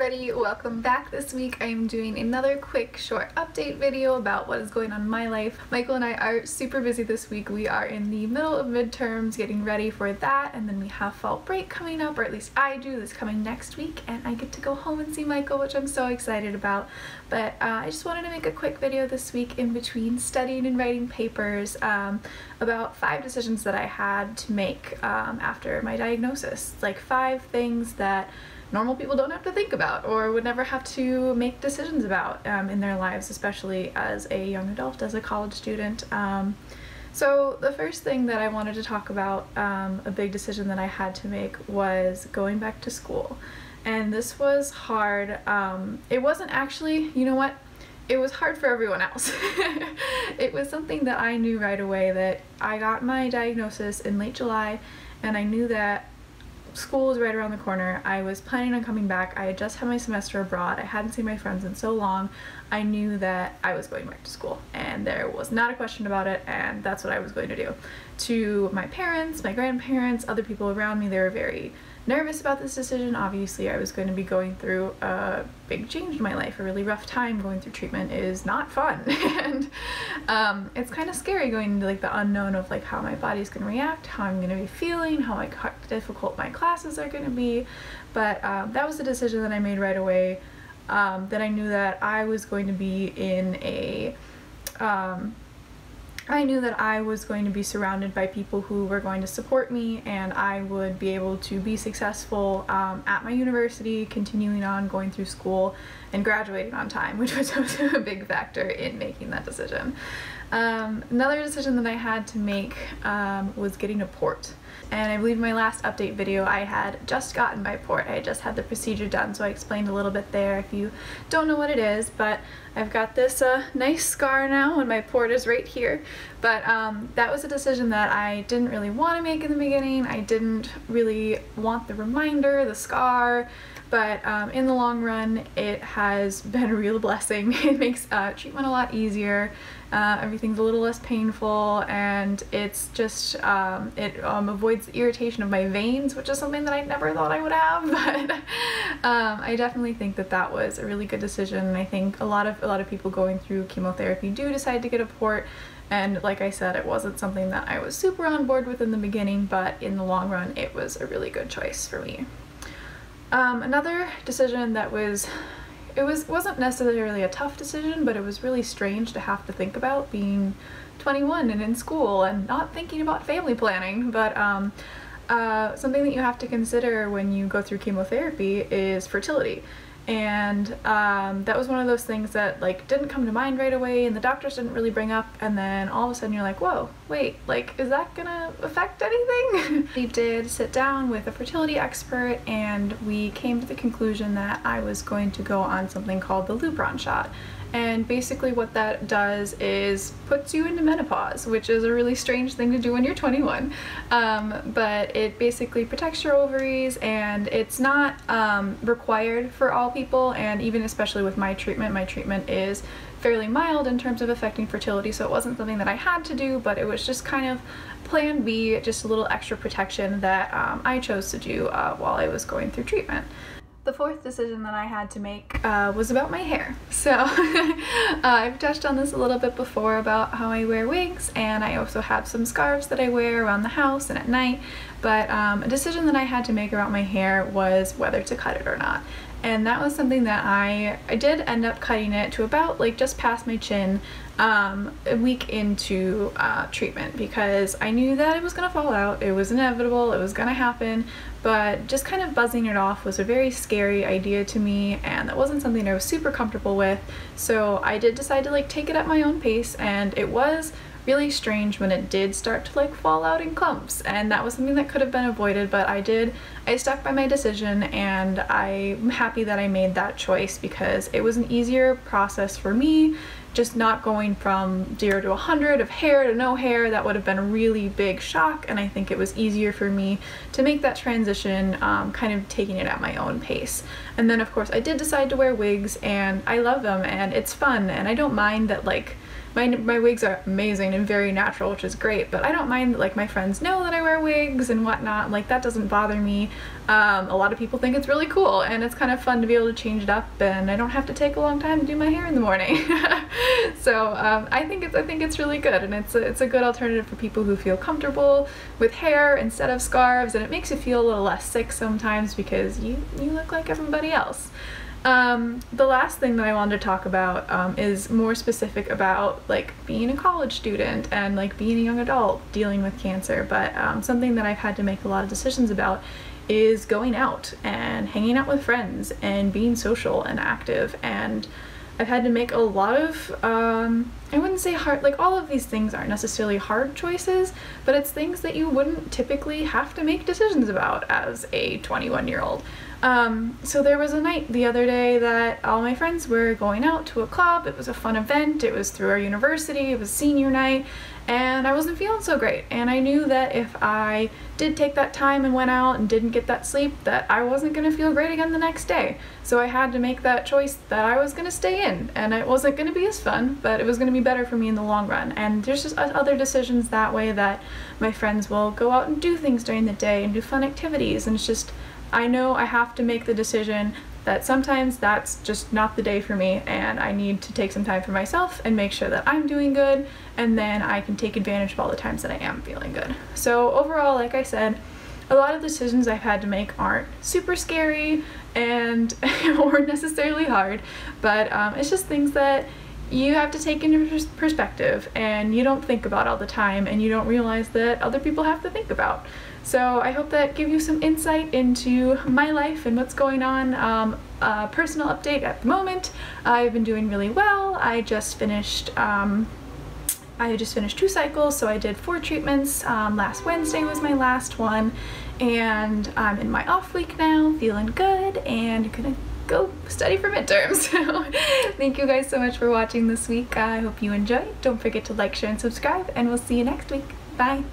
everybody, welcome back. This week I am doing another quick short update video about what is going on in my life. Michael and I are super busy this week. We are in the middle of midterms getting ready for that, and then we have fall break coming up, or at least I do, this coming next week, and I get to go home and see Michael, which I'm so excited about. But I just wanted to make a quick video this week in between studying and writing papers about 5 decisions that I had to make after my diagnosis. Like 5 things that normal people don't have to think about or would never have to make decisions about in their lives, especially as a young adult, as a college student. So the first thing that I wanted to talk about, a big decision that I had to make, was going back to school. And this was hard. It wasn't actually, you know what? It was hard for everyone else. It was something that I knew right away, that I got my diagnosis in late July, and I knew that school was right around the corner. I was planning on coming back. I had just had my semester abroad. I hadn't seen my friends in so long. I knew that I was going back to school, and there was not a question about it, and that's what I was going to do. To my parents, my grandparents, other people around me, they were very nervous about this decision. Obviously, I was going to be going through a big change in my life, a really rough time. Going through treatment is not fun, and it's kind of scary going into like the unknown of like how my body's going to react, how I'm going to be feeling, how difficult my classes are going to be. But that was a decision that I made right away, that I knew that I was going to be in a I knew that I was going to be surrounded by people who were going to support me, and I would be able to be successful at my university, continuing on going through school and graduating on time, which was also a big factor in making that decision. Another decision that I had to make was getting a port. And I believe in my last update video I had just gotten my port. I had just had the procedure done, so I explained a little bit there if you don't know what it is. But I've got this nice scar now, and my port is right here. But that was a decision that I didn't really want to make in the beginning. I didn't really want the reminder, the scar, but in the long run it has been a real blessing. It makes treatment a lot easier. Everything's a little less painful, and it's just it avoids the irritation of my veins, which is something that I never thought I would have. But I definitely think that that was a really good decision, and I think a lot of people going through chemotherapy do decide to get a port. And like I said, it wasn't something that I was super on board with in the beginning, but in the long run it was a really good choice for me. Another decision that wasn't necessarily a tough decision, but it was really strange to have to think about, being 21 and in school and not thinking about family planning. But something that you have to consider when you go through chemotherapy is fertility. And that was one of those things that like didn't come to mind right away, and the doctors didn't really bring up, and then all of a sudden you're like, whoa, wait, like, is that gonna affect anything? We did sit down with a fertility expert, and we came to the conclusion that I was going to go on something called the Lupron shot. And basically what that does is puts you into menopause, which is a really strange thing to do when you're 21. But it basically protects your ovaries, and it's not required for all people, and even especially with my treatment is fairly mild in terms of affecting fertility, so it wasn't something that I had to do, but it was just kind of plan B, just a little extra protection that I chose to do while I was going through treatment. The fourth decision that I had to make was about my hair. So I've touched on this a little bit before about how I wear wigs, and I also have some scarves that I wear around the house and at night. But a decision that I had to make about my hair was whether to cut it or not. And that was something that I did end up cutting it to about like just past my chin a week into treatment, because I knew that it was gonna fall out. It was inevitable, it was gonna happen, but just kind of buzzing it off was a very scary idea to me, and that wasn't something I was super comfortable with. So I did decide to like take it at my own pace, and it was really strange when it did start to like fall out in clumps, and that was something that could have been avoided, but I stuck by my decision, and I'm happy that I made that choice, because it was an easier process for me, just not going from 0 to 100 of hair to no hair. That would have been a really big shock, and I think it was easier for me to make that transition, kind of taking it at my own pace. And then of course I did decide to wear wigs, and I love them, and it's fun, and I don't mind that like my wigs are amazing and very natural, which is great, but I don't mind that, like, my friends know that I wear wigs and whatnot. Like, that doesn't bother me. A lot of people think it's really cool, and it's kind of fun to be able to change it up, and I don't have to take a long time to do my hair in the morning. So I think it's really good, and it's a good alternative for people who feel comfortable with hair instead of scarves, and it makes you feel a little less sick sometimes because you look like everybody else. The last thing that I wanted to talk about is more specific about, like, being a college student and, like, being a young adult dealing with cancer, but something that I've had to make a lot of decisions about is going out and hanging out with friends and being social and active. And I've had to make a lot of, I wouldn't say hard, like, all of these things aren't necessarily hard choices, but it's things that you wouldn't typically have to make decisions about as a 21-year-old. So there was a night the other day that all my friends were going out to a club. It was a fun event. It was through our university. It was senior night, and I wasn't feeling so great. And I knew that if I did take that time and went out and didn't get that sleep, that I wasn't going to feel great again the next day. So I had to make that choice that I was going to stay in, and it wasn't going to be as fun, but it was going to be better for me in the long run. And there's just other decisions that way, that my friends will go out and do things during the day and do fun activities, and it's just, I know I have to make the decision that sometimes that's just not the day for me, and I need to take some time for myself and make sure that I'm doing good, and then I can take advantage of all the times that I am feeling good. So overall, like I said, a lot of decisions I've had to make aren't super scary and or necessarily hard, but it's just things that you have to take into perspective and you don't think about all the time, and you don't realize that other people have to think about. So I hope that gives you some insight into my life and what's going on. Personal update at the moment, I've been doing really well. I just finished 2 cycles, so I did 4 treatments. Last Wednesday was my last one, and I'm in my off week now, feeling good, and gonna go study for midterms. So thank you guys so much for watching this week. I hope you enjoyed. Don't forget to like, share, and subscribe, and we'll see you next week. Bye!